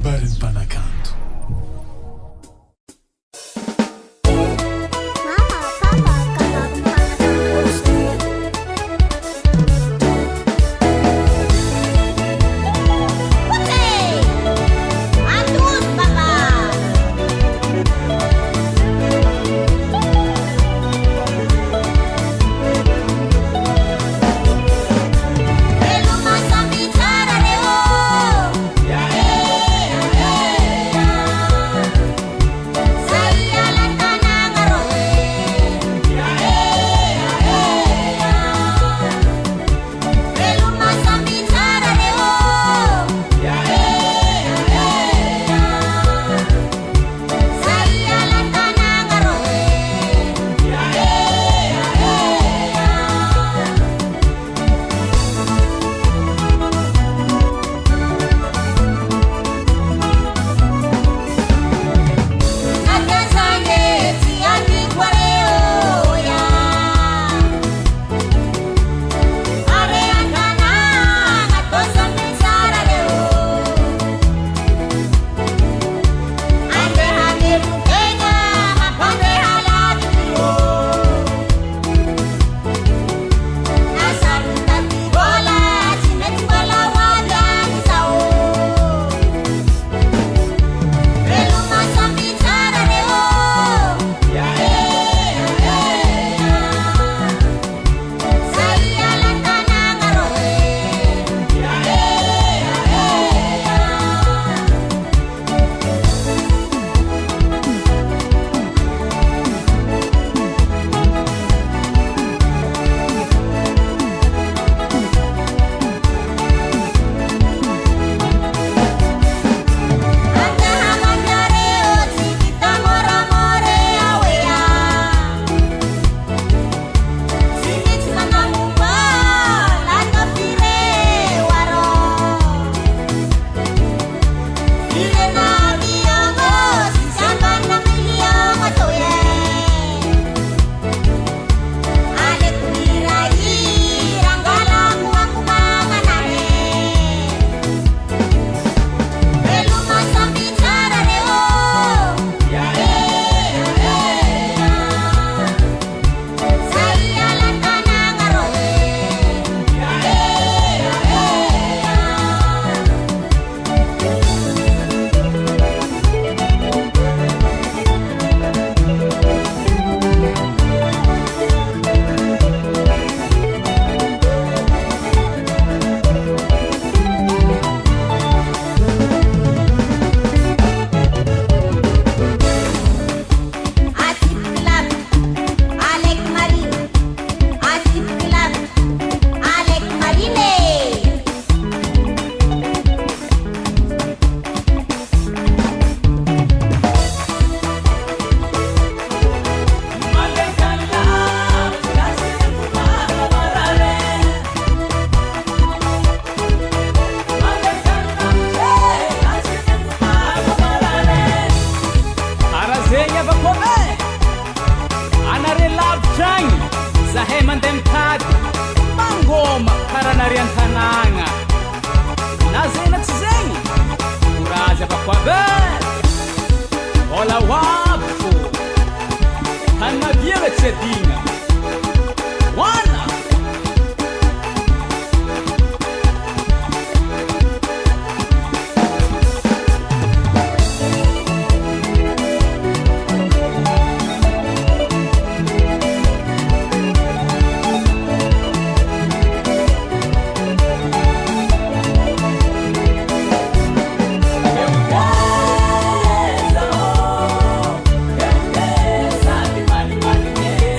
Habarin Panakanto.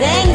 Zen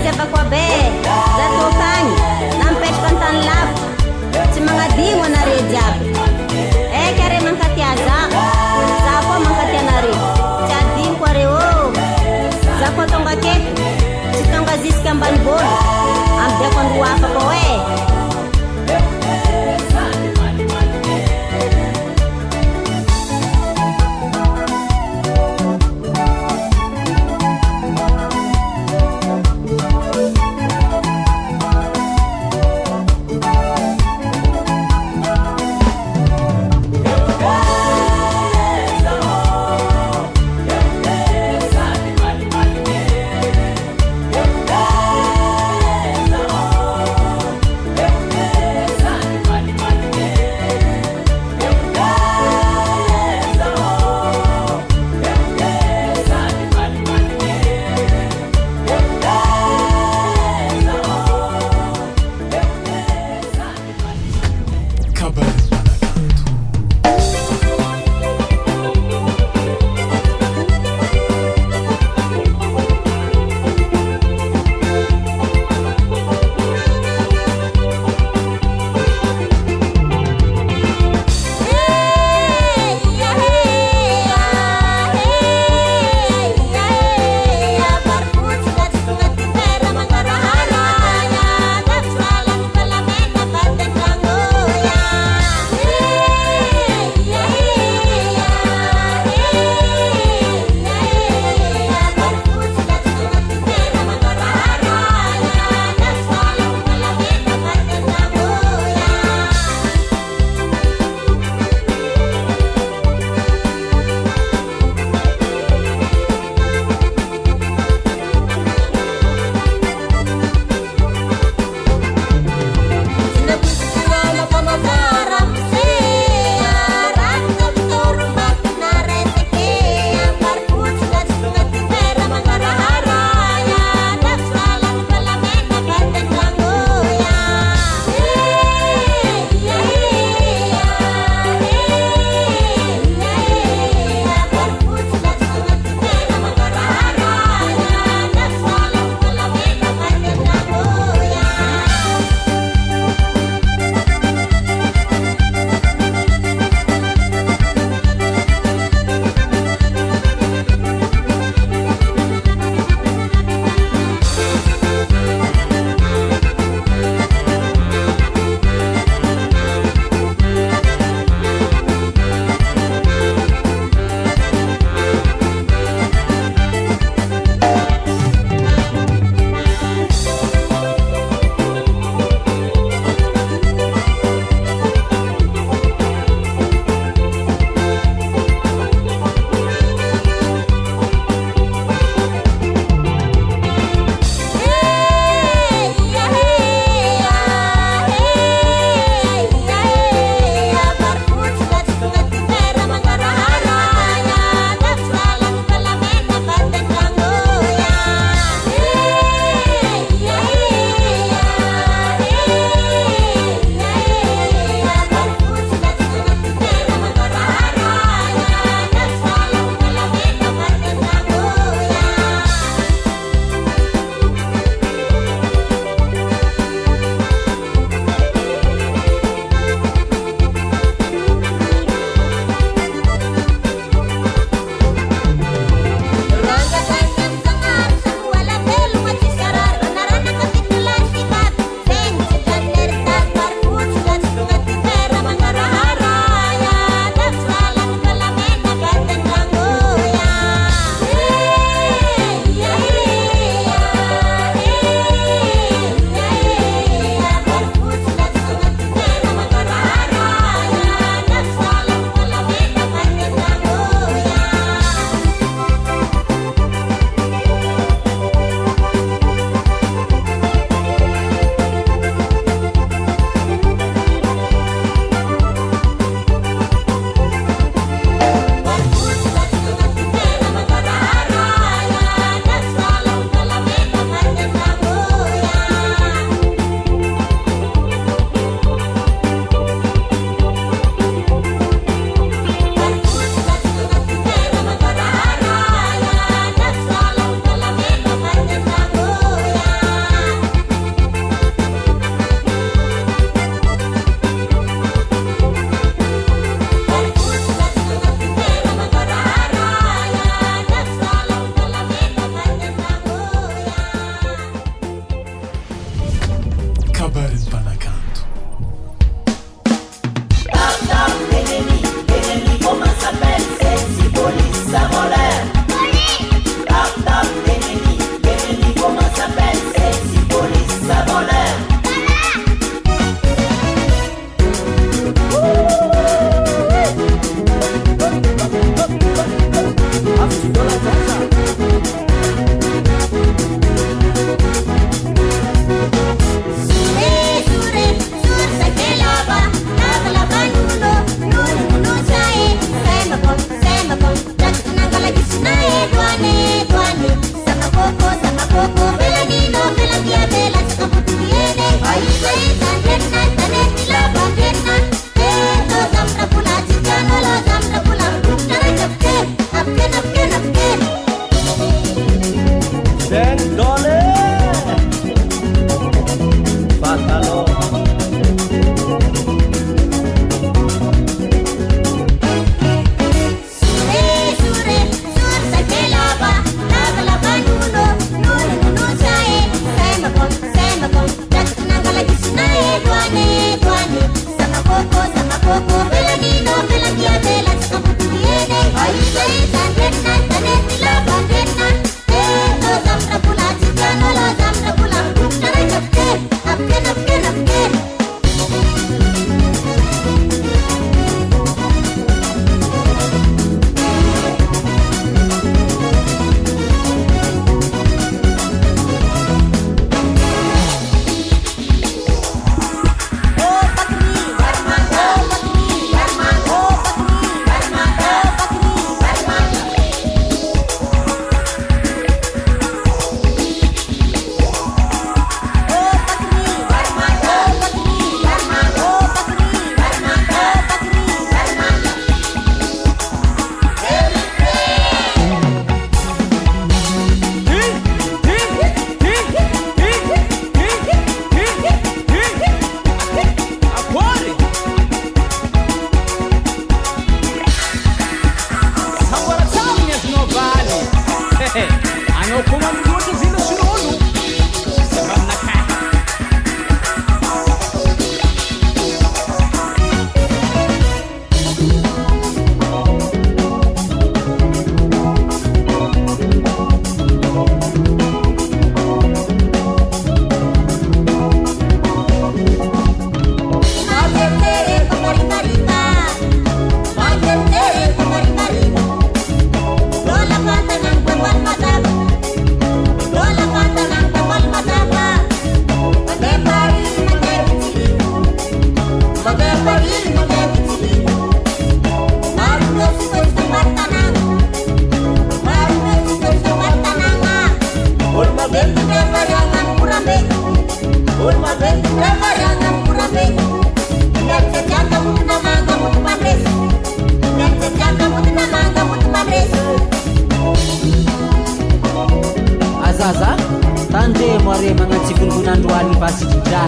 motivasi juga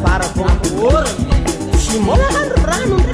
Para pengapur Simona kan ranu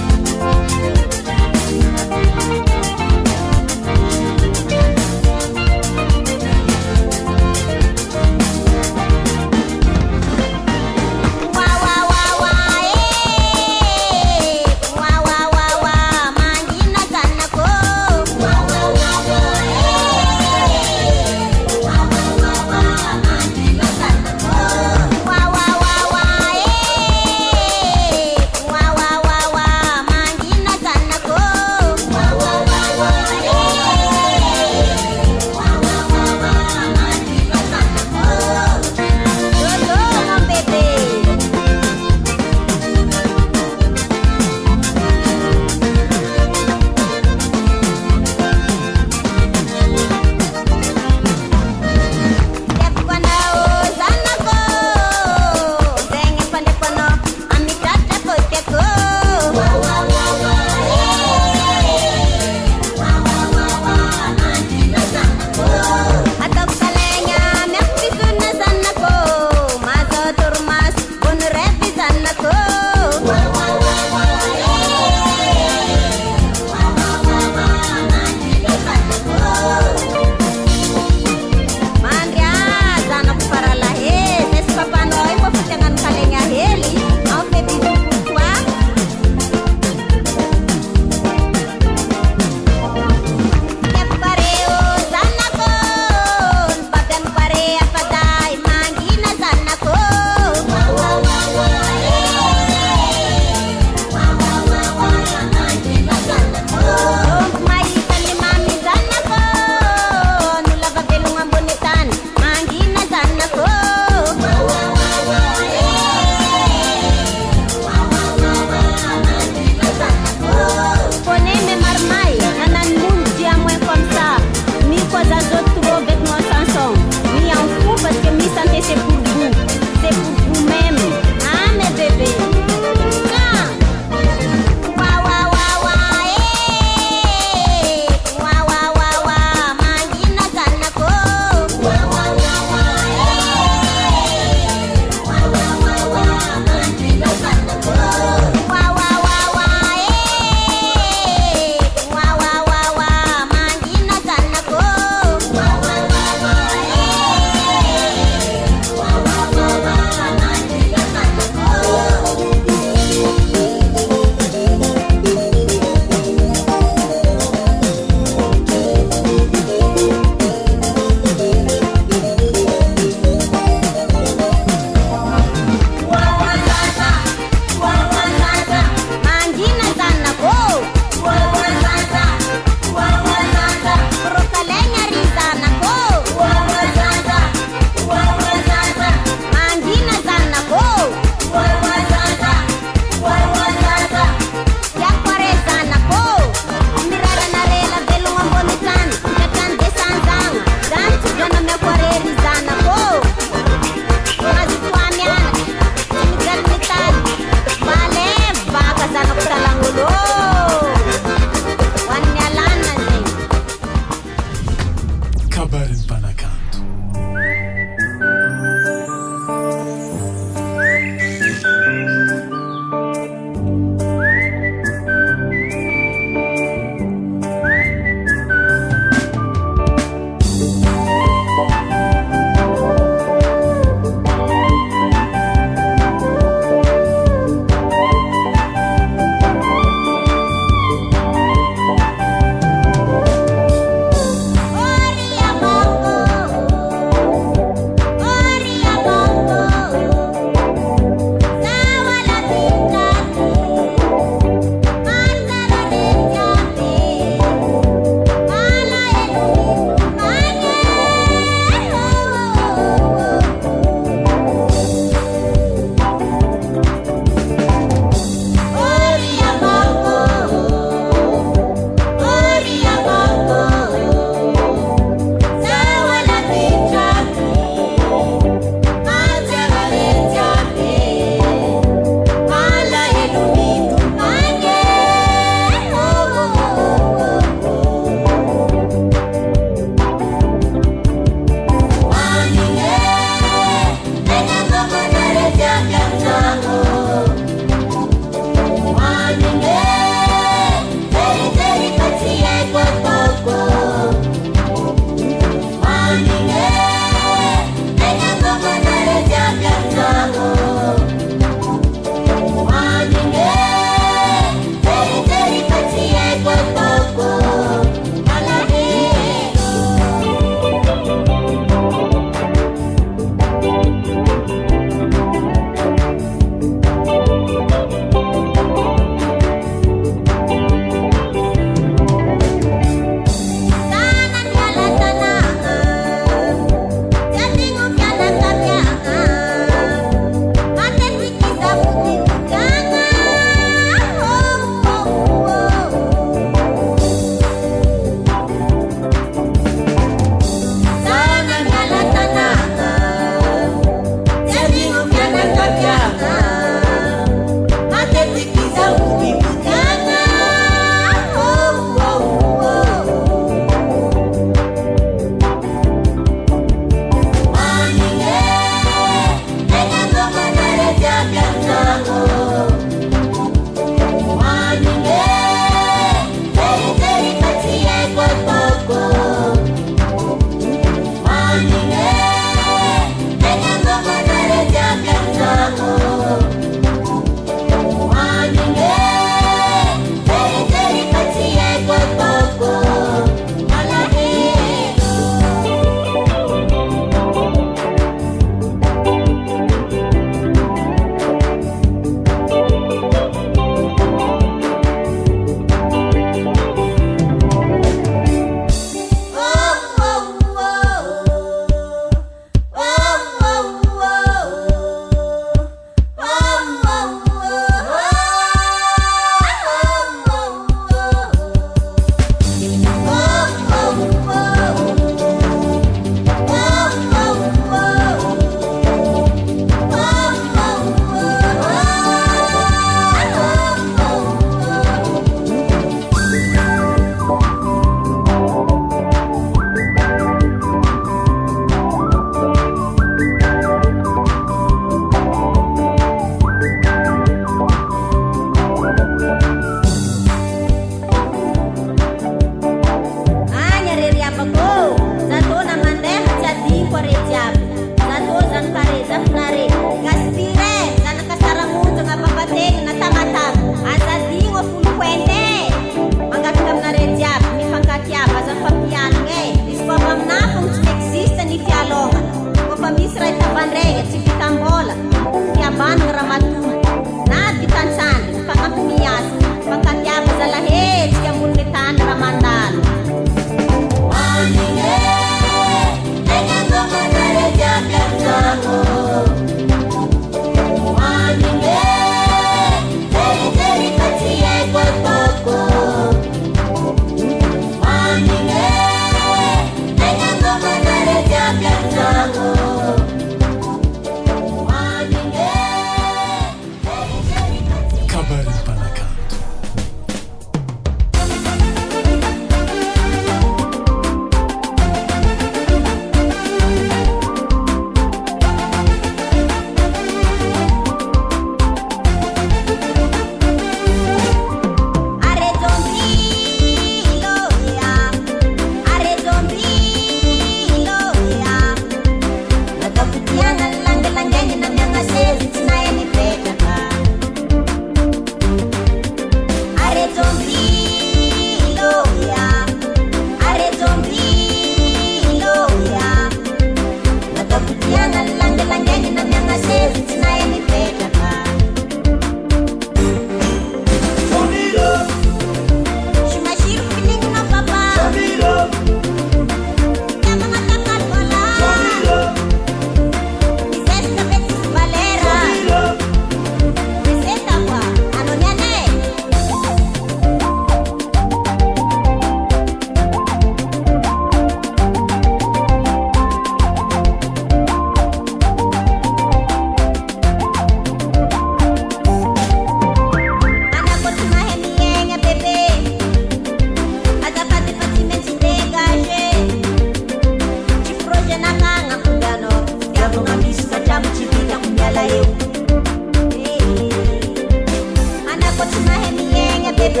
TV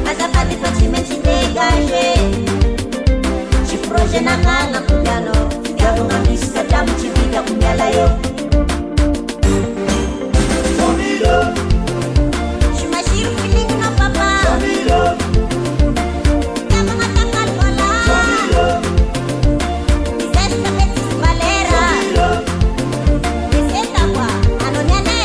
azafady fa tsy maintsy dégagé tsy projet nagnanako mianao fitiavagna misy sadramo tsy vitako miala eo tsy masiro filignina papa tiavagna takaloala misesika betis valera miseta kwa anoniane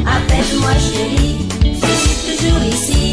Appelle-moi chérie, je suis toujours ici.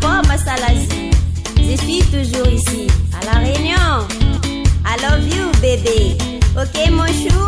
pomme à Salazie. Je suis toujours ici, à La Réunion. I love you, bébé. Ok, mon chou?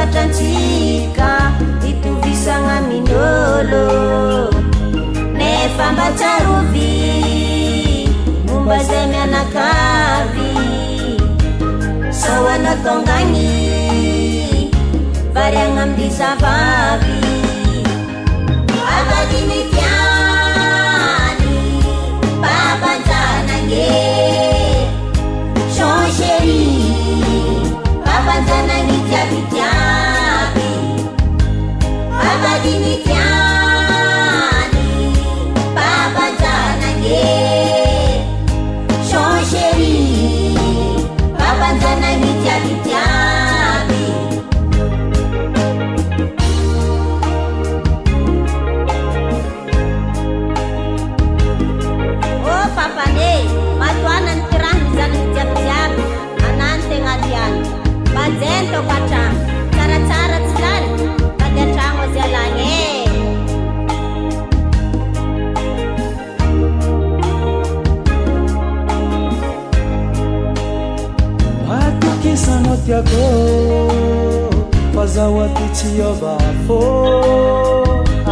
Dan jika itu bisa ngaminolo nefamba charuvi mumbazeme anakavi sawana tongangi variangamdisa vavi abadinityani babanjanange shonsheri babanjanangi jabi-jabi abadinityani babanjanange tiako fazahoaty tsy ova fô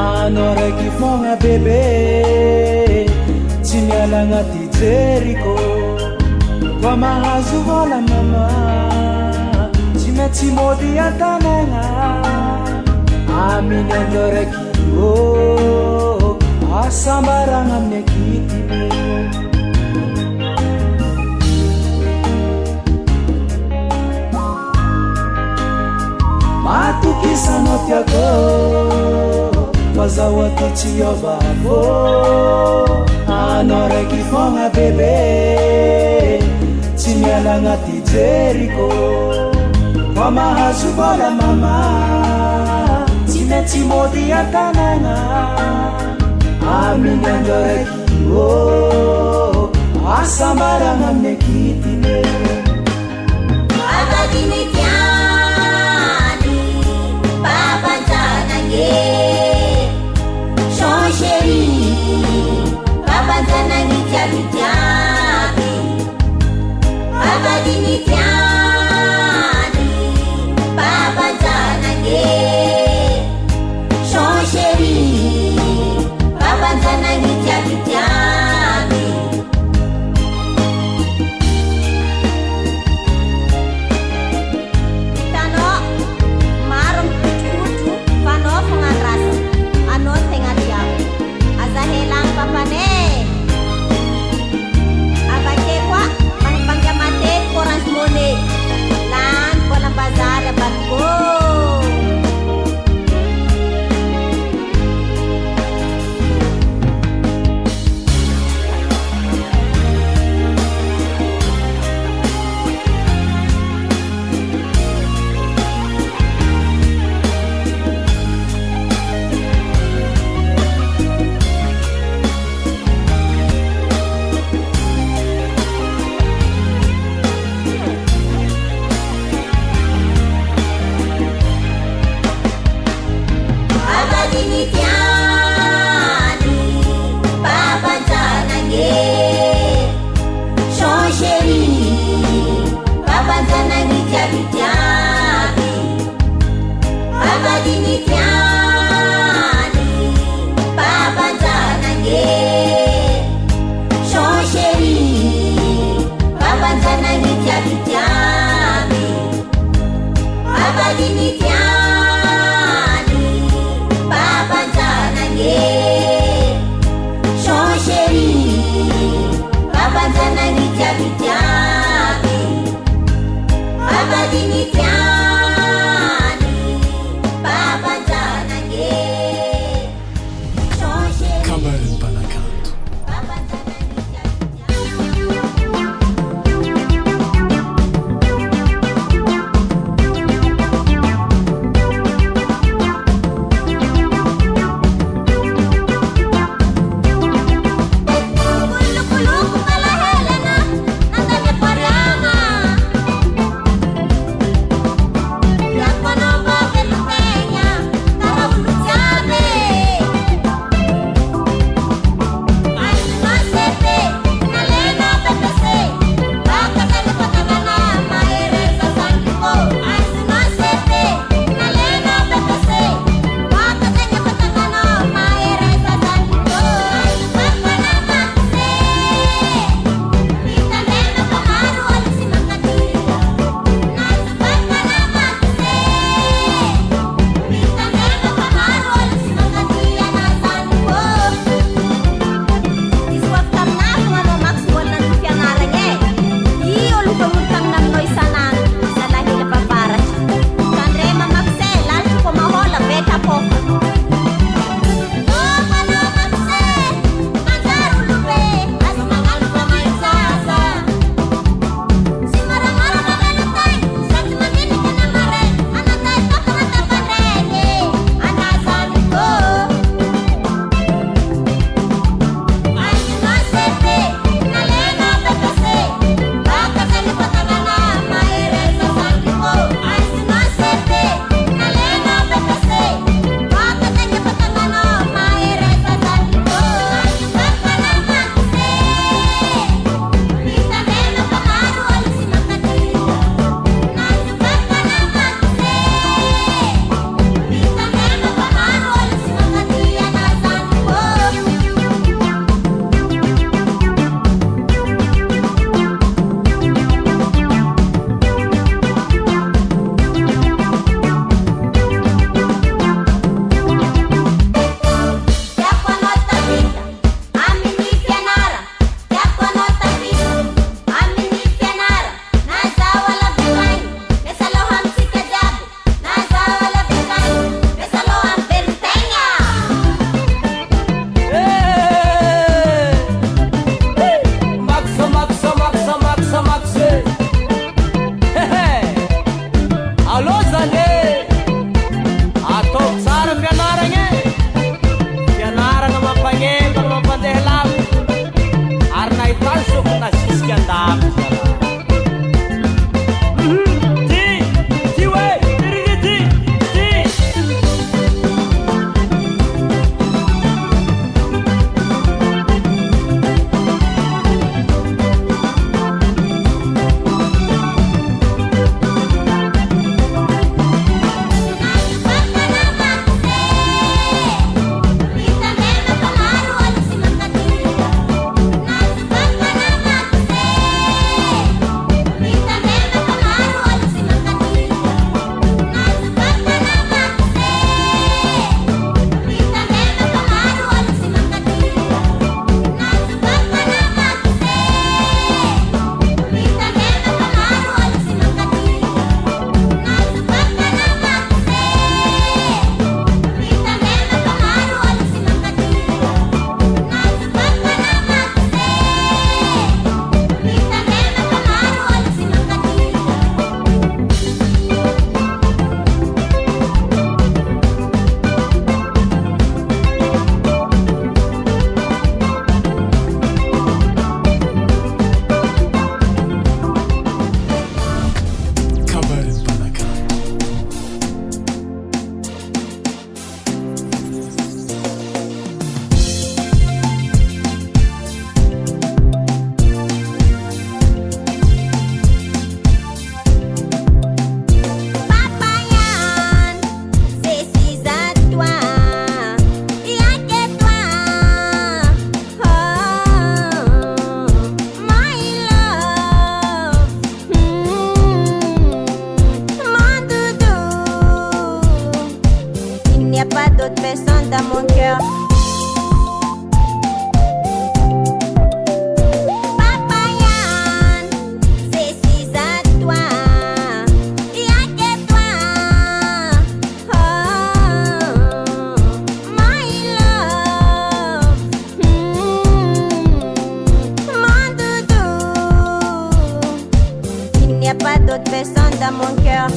anao raiky fogna bebe tsy miala agnaty jeriko koa mahazo vola mama tsy maintsy mody an-tanagna aminy andro raiky asambaragna amin'ny akitiny matokisanao tiako fazahoaty tsy ova fô anao raiky fogna bebe tsy miala agnaty jeriko koa mahazo vola mama tsy maintsy mody an-tanagna aminy andro raiky asambaragna amin'ny akitiny Abadini tiani babanjanange Son chéri babanjanange tiabi tiabi Abadini tiani babanjanange Son chéri babanjanange tiabi tiabi d'autres personnes dans mon cœur.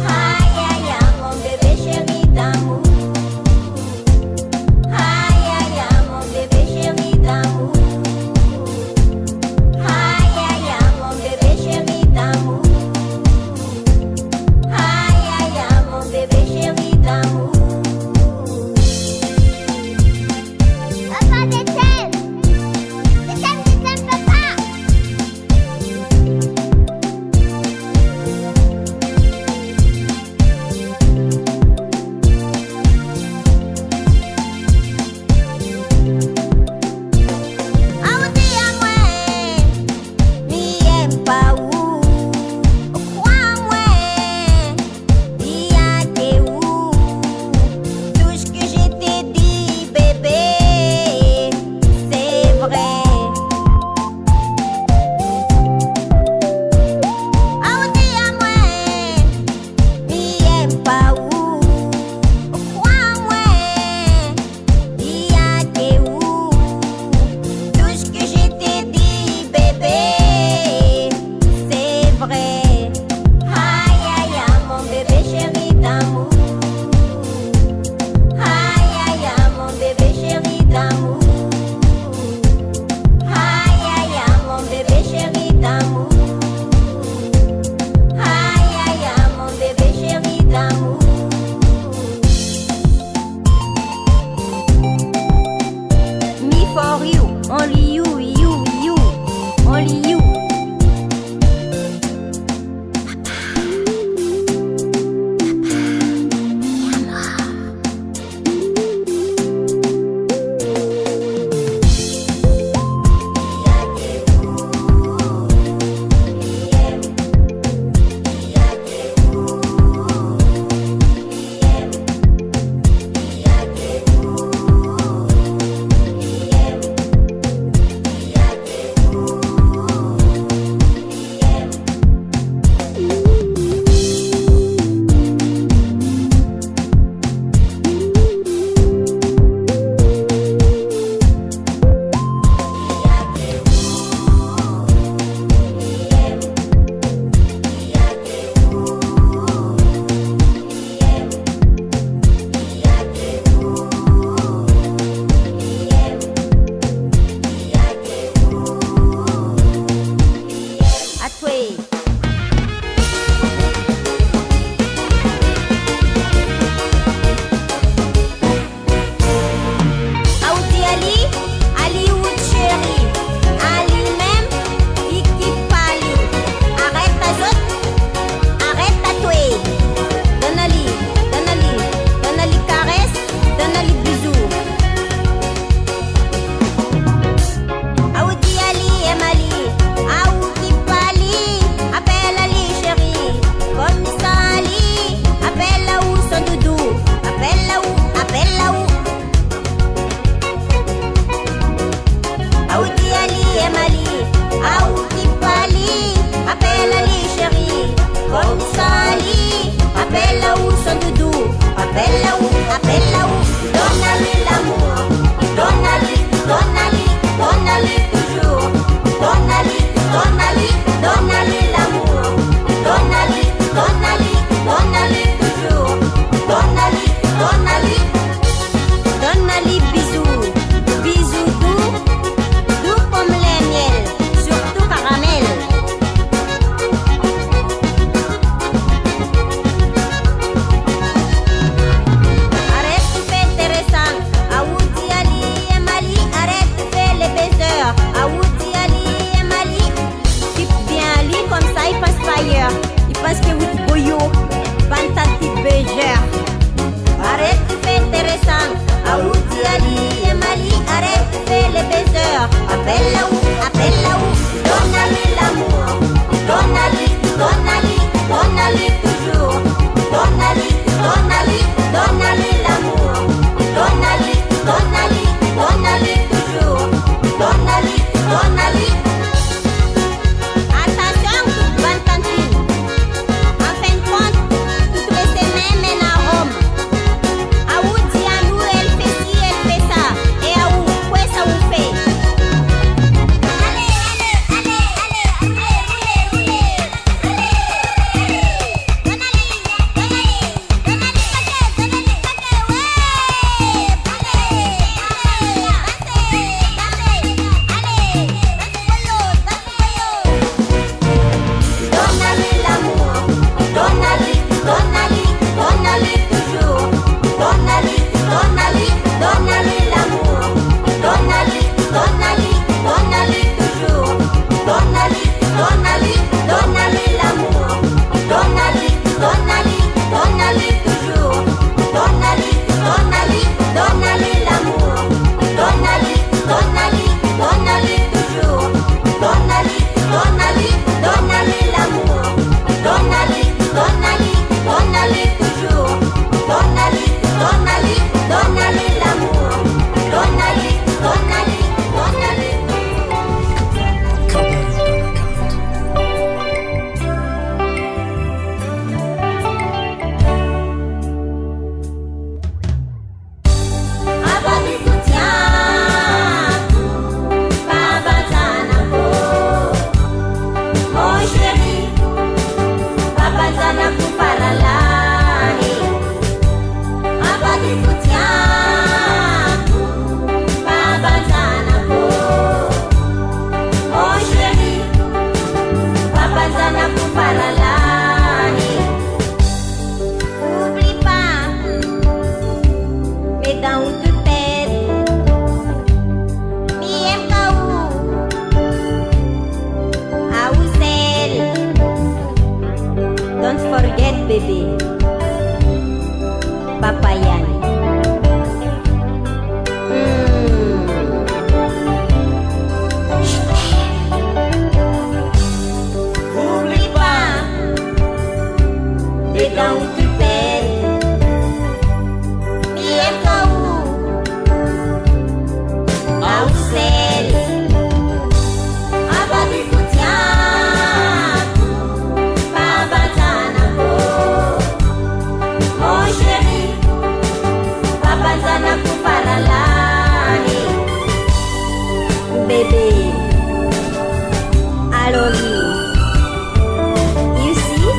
Aïe aïe aïe, mon bébé chéri d'amour. Aïe aïe aïe, mon bébé chéri d'amour. Aïe aïe aïe, mon bébé chéri d'amour. Aïe aïe aïe, mon bébé chéri d'amour. Papa, je t'aime. Je t'aime, papa. bébé Papa Yann. Oublie pas Et quand tu perds bien kau au sel abadi kutiaku babanzanako mon chéri babanzanako paralani bébé I love you. You see?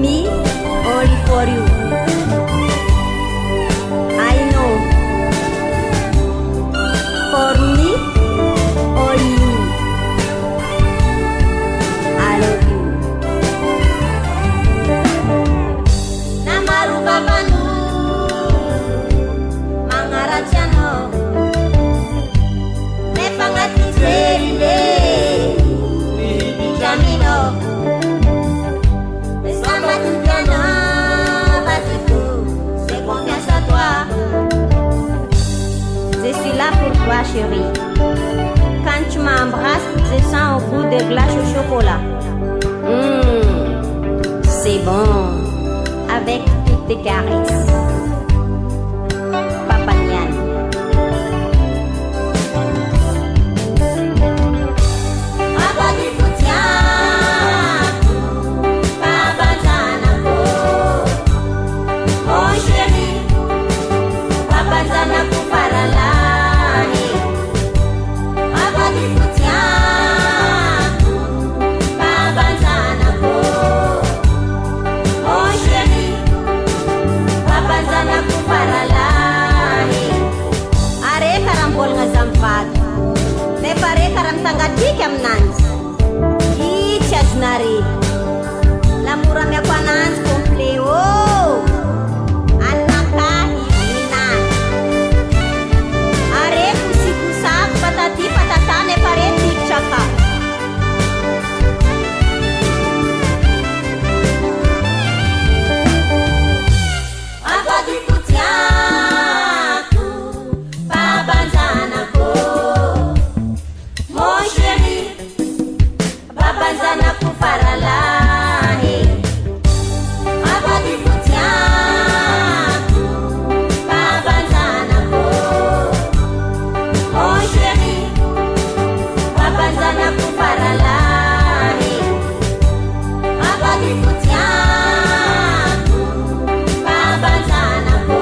Me, only for you. I know. For me, only you. I love you. Namaru babanu, mangaratiano. Nepangati zerinde, jamino. Sama tu piano, basiku, c'est confiance à toi. Je suis là pour toi, chérie. Quand tu m'embrasses, je sens au goût de glace au chocolat. C'est bon, avec toutes tes caresses. Papa Nian. Abadi kutiaku, babanzanako. Mon chéri, babanzanako paralani. Abadi kutiaku, babanzanako. Mon chéri, babanzanako paralani. Are karambol nga zampat. Me pare karam tanggatik amnans. Ichas nari. Lamuram ya kwanans kompleo. Anak kahinan. Are kusikusap patati patatane pare tikchaka. Abadi kutiaku, babanzanako. Mon chéri, babanzanako paralani. Abadi kutiaku, babanzanako. Mon chéri, babanzanako paralani. Abadi kutiaku, babanzanako.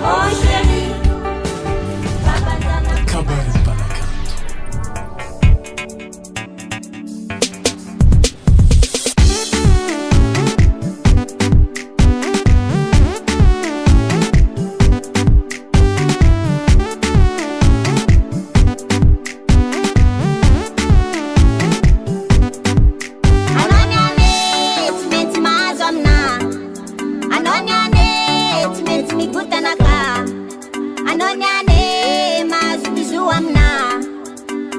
Mon chéri, babanzanako. Kabaret Balakanto. Anonyane, timenti mazomna. Anonyane, timenti migutanaka. Anonyane, mazu bizu amna.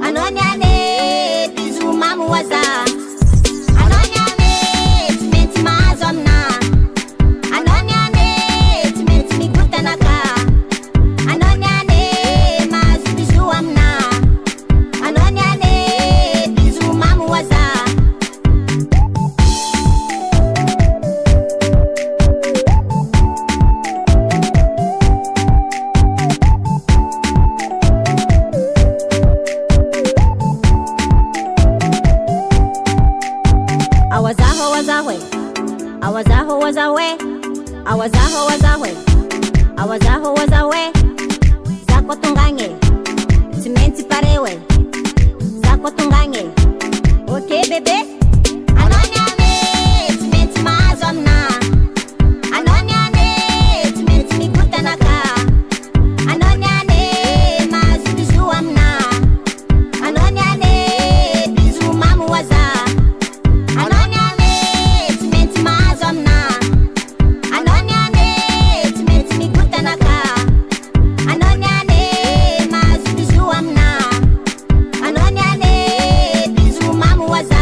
Anonyane, bizu mamu waza. Anonyane, timenti mazomna. Anonyane, timenti migutanaka. Anonyane, mazu bizu amna. Anonyane, bizu mamu waza. Awazaho wazahwe, awazaho wazahwe, awazaho wazahwe, awazaho wazahwe, zako tunganye, simenti parewe, zako tunganye, okay bebe. Anonyane, simenti mazomna. Anonyane, simenti migutanaka. Anonyane, mazu bizu amna. Anonyane, bizu mamu waza. Anonyane, timenti mazomna. Anonyane, timenti migutanaka. Anonyane, mazu bizu amna. Anonyane, bizu mamu waza.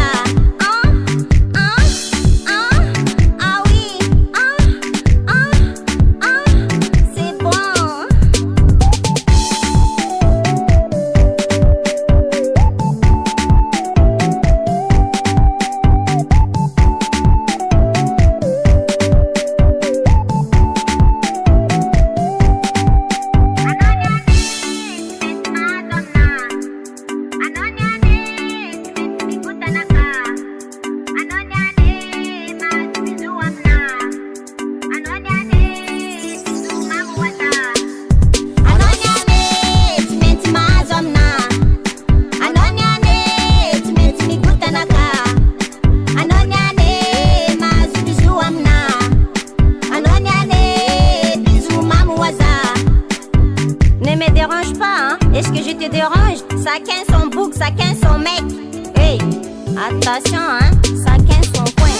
te dérange, chacun son bouc, chacun son mec. Hey, attention, hein, chacun son coin.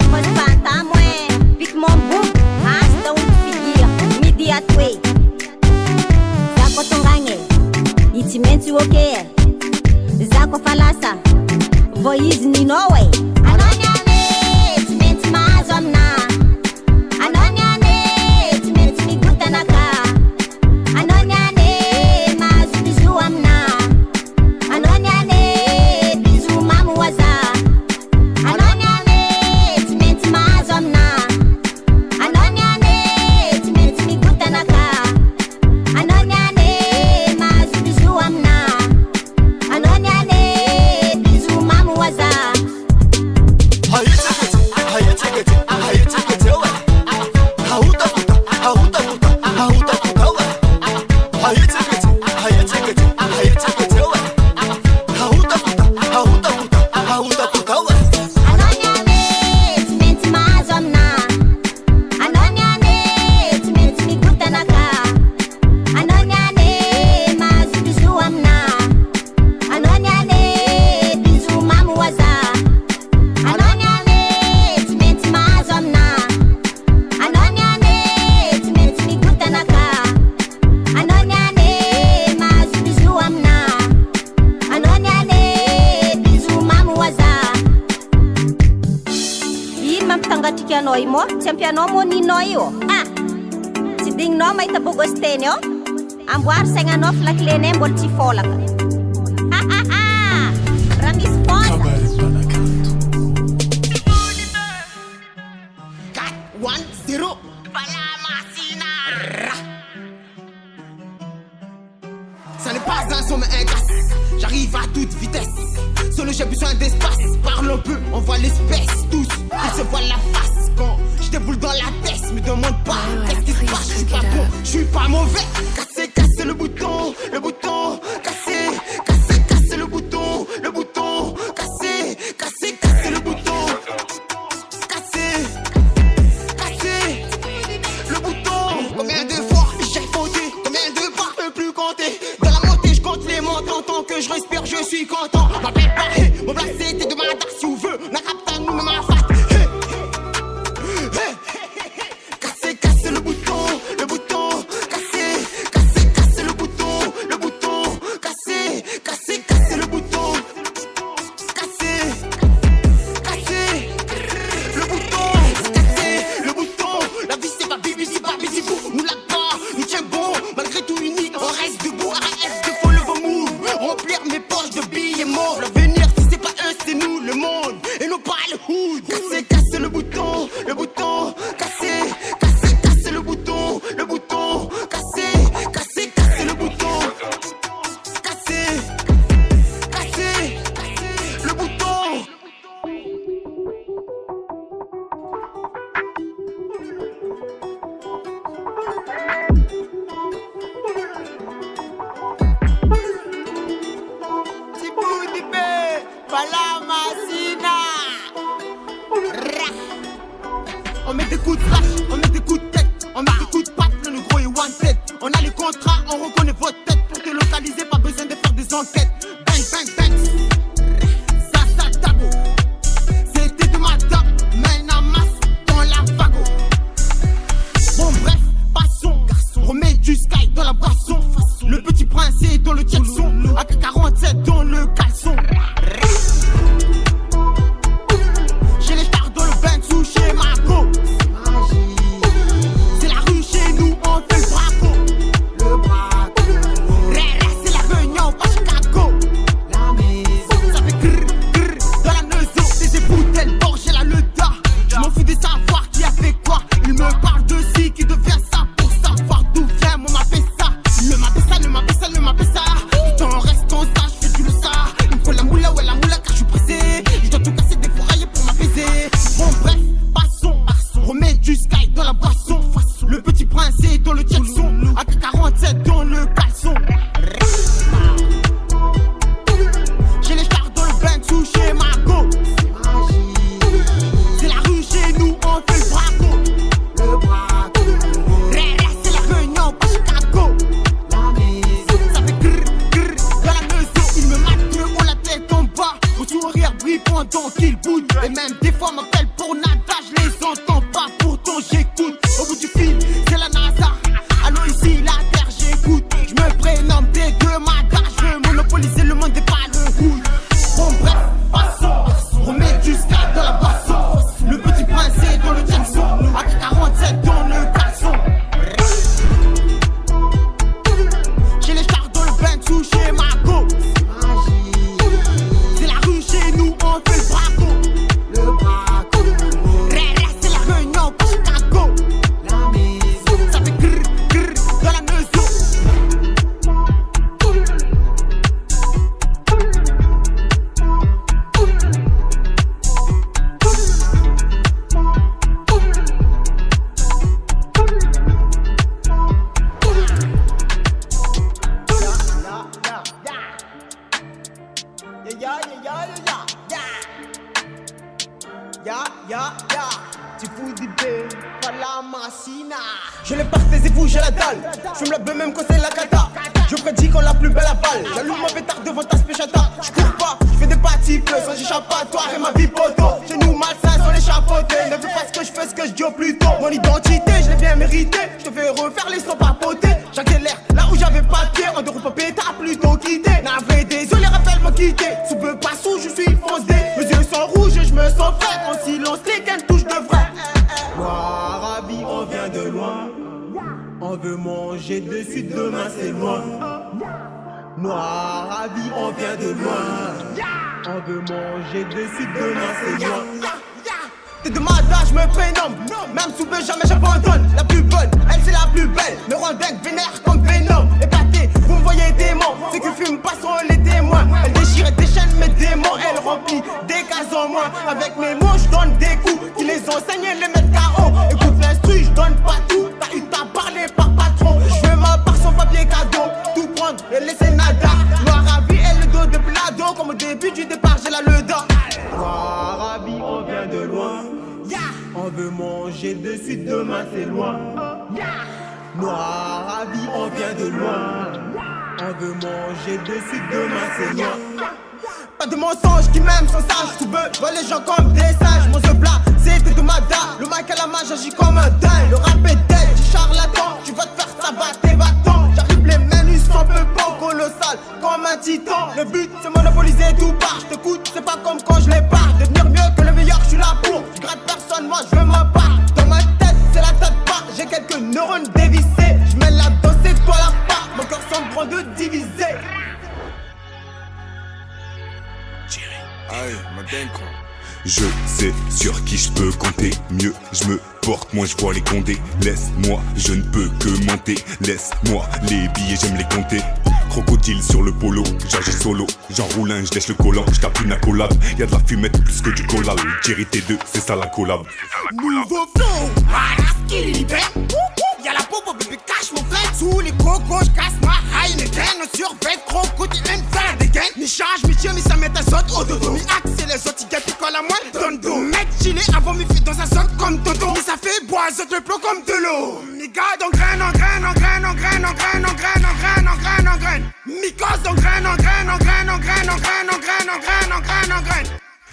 Moi je pas ta moins, pique mon bouc, hein, c'est où figure, midi à toi. Zako tonganye, itimentu okay. Zako falasa, voice ni no way. Anonyane, itimentu mazomna. Anonyane, itimentu migutanaka. Anonyane, mazu bizu amna. Anonyane, bizu mamu waza. Anonyane, itimentu mazomna. Anonyane, itimentu migutanaka. Anonyane, mazu bizu amna. Anonyane, bizu mamu waza. Anonyane, itimentu mazomna. Anonyane, itimentu migutanaka. Anonyane, mazu bizu amna. Anonyane, bizu mamu waza. Anonyane, itimentu mazomna. Anonyane, itimentu migutanaka. Anonyane, mazu bizu amna. Anonyane, bizu mamu waza. Ino mampitangatrika anao io mo? Tsy ampianao mo ninao io? Ah! Tsy digninao mahita bogosteny io? Amboary sainanao flakilenay mbola tsy folaka. Raha misy fonda. 4-1-0. Palamasina. Ça n'est pas un son mais un casse. J'arrive à toute vitesse. Solo j'ai besoin d'espace. Parle un peu, on voit l'espèce. Tous, ils se voient la face. Quand je déboule dans la tête, me demande pas qu'est-ce qui se passe. Je suis pas bon, je suis pas mauvais. Casser, casser le bouton, casser, casser, casser le bouton, casser, casser, casser le bouton, casser, casser le bouton. Combien de fois j'ai fauté, combien de fois je peux plus compter. Dans la montée, je compte les montants. Tant que je respire, je suis content. M'appelle pas, hey, mon place c'était de ma date si vous veux. La captain nous met ma fat. Hey, hey, casser, casser le bouton, casser, casser, casser le bouton, casser, casser, casser le bouton, casser, casser le bouton, casser le bouton. La vie c'est pas bibi, c'est pas busy boo. Nous là-bas, nous tient bon, malgré tout unique, on reste debout. Arrête de follow the move, remplir mes poches de billets morts. L'avenir, si c'est pas eux, c'est nous, le monde, et non pas le hood. Casser, casser le bouton, casser, casser, casser le bouton, casser, casser, casser le bouton, casser, casser le bouton. Tiboudibe, Palamasina. On met des coups de flash, on met des coups de tête, on met des coups de patte, le gros est one tête. On a les contrats, on reconnaît votre tête. Pour te localiser, pas besoin de faire des enquêtes. Bang, bang, bang. Ça, ça, tago. C'était de madame, mais la masse dans la vago. Bon, bref, passons, garçon. Remets du sky dans la boisson. Le petit prince est dans le Jackson. AK-47 dans le caleçon. J'ai les stars dans le bain sous chez Marco. C'est la rue chez nous, on fait le braco. Le braco. Ré, c'est la réunion, pas Chicago. La Je les partais et vous, j'ai la dalle. Je me la beuh même quand c'est la cata. Je prédis qu'on la plus belle aval. J'allume mon pétard devant ta spéciata. Je cours pas, je fais des parties bleues sans échappatoire et ma vie poteau. Chez nous malsains sans les chapeautés. Ne fais pas ce que je fais, ce que je dis au plus tôt. Mon identité, je l'ai bien mérité. Je te fais refaire les sons papotés. J'accélère là où j'avais pas de pied. En deux roues pétard plutôt quitté. Navré, désolé, rappelle m'ont quitté. Sous peu pas sous, je suis foncé. Mes yeux sont rouges, je me sens frais. En silence, les gains touche de vrai. Arabi, on vient de loin. On veut manger de suite, demain c'est loin. Arabi, on vient de loin. On veut manger de suite, demain c'est loin. T'es de Mada, je me prénomme. Même sous peu, jamais j'abandonne. La plus bonne, elle c'est la plus belle. Me rend dingue, vénère comme Venom. Épaté, vous me voyez démon. Ceux qui fument pas sont les témoins. Elle déchire et déchaîne mes démons. Elle remplit des cases en moins. Avec mes mots, je donne des coups. Qui les ont saignés, les mettent KO. Écoute l'instru, je donne pas tout. T'as eu ta parlé par patron. Je fais ma part sans papier cadeau. Tout prendre et laisser nada. Arabi et le dos de plado. Comme au début du départ, j'ai la le dos. Arabi, on vient de loin. On veut manger de suite, demain c'est loin. Arabi, on vient de loin. On veut manger de suite, demain c'est loin. Pas de mensonges qui m'aiment sont sages. Tout veut, je vois les gens comme des sages. Mon plat, c'était de Mada. Le mic à la main, j'agis comme un dingue. Le rap est dead, tu charlatan. Tu vas te faire savoir tes bâtons. J'arrive les menus sans peu pas colossal, comme un titan. Le but c'est monopoliser tout part. Je t'écoute, c'est pas comme quand je les pars. Devenir mieux que le meilleur, je suis là pour. Je gratte personne, moi je veux ma part. Dans ma tête, c'est la tête part. J'ai quelques neurones dévissés. Je mets la danse et toi la part. Mon cœur semble prendre de diviser. Aïe, ma dingue. Je sais sur qui je peux compter. Mieux je me porte, moins je vois les condés. Laisse-moi, je ne peux que monter. Laisse-moi, les billets j'aime les compter. Crocodile sur le polo, j'agis solo. J'enroule un, je lèche le collant, je tape une accolade. Y'a de la fumette plus que du collal. Jerry T2, c'est ça la collab. Nouveau flow, Skilly Ben. Y'a la popo, bébé, cache mon flingue. Sous les cocos, j'casse ma Heineken. On survêt, crocodile, même faire des gains. Mi charge, mi tire, mi ça met ta zone au dodo. Mi axe, les autres, ils gagnent, colle à moi, donne dos. Mec, gilet, avant, mi fait dans sa zone comme Dodo. Mi ça fait bois, zone le plomb comme de l'eau. Mi garde en graine, en graine, en graine, en graine, en graine, en graine, en graine, en graine, en graine. Mi cause en graine, en graine, en graine, en graine, en graine, en graine, en graine, en graine, en graine.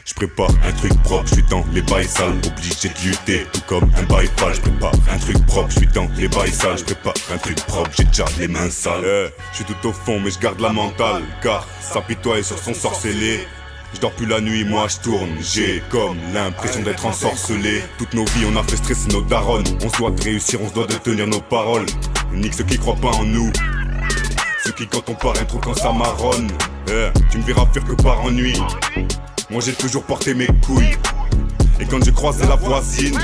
Je prépare un truc propre, je suis dans les bails sales, obligé de lutter, tout comme un bail pâle. Je prépare un truc propre, je suis dans les bails sales, je prépare un truc propre, j'ai déjà les mains sales. Je suis tout au fond mais je garde la mentale, car s'apitoie sur son sorcelé. Je dors plus la nuit, moi je tourne, j'ai comme l'impression d'être ensorcelé. Toutes nos vies on a fait stresser nos darons, on se doit de réussir, on se doit de tenir nos paroles. Nique ceux qui croient pas en nous, ceux qui quand on part intro quand ça marronne. Tu me verras faire que par ennui. Moi j'ai toujours porté mes couilles. Et quand j'ai croisé la voisine,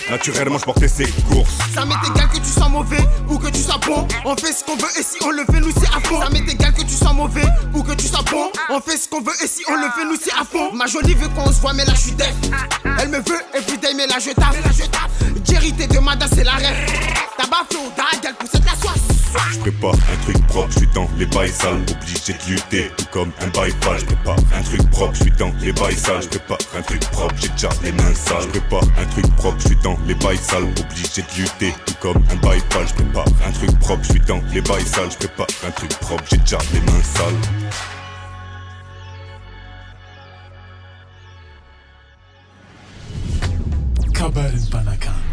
naturellement je portais ses courses. Ça m'est égal que tu sois mauvais ou que tu sois bon. On fait ce qu'on veut et si on le fait nous c'est à fond. Ça m'est égal que tu sois mauvais ou que tu sois bon. On fait ce qu'on veut et si on le fait nous c'est à fond. Ma jolie veut qu'on se voit mais là je suis def. Elle me veut everyday mais là je tape. Jerry T de Mada c'est la rêve. Tabac flow, ta gueule poussette la soie. Je prépare un truc propre, je suis dans les bails sales, obligé de lutter, tout comme un bail pâle. Je prépare un truc propre, je suis dans les bails sales, je prépare un truc propre, j'ai déjà les mains sales. Je prépare un truc propre, je suis dans les bails sales, obligé de lutter, tout comme un bail pâle. Je prépare un truc propre, je suis dans les bails sales, je prépare un truc propre, j'ai déjà les mains sales. Kabarin Panakan.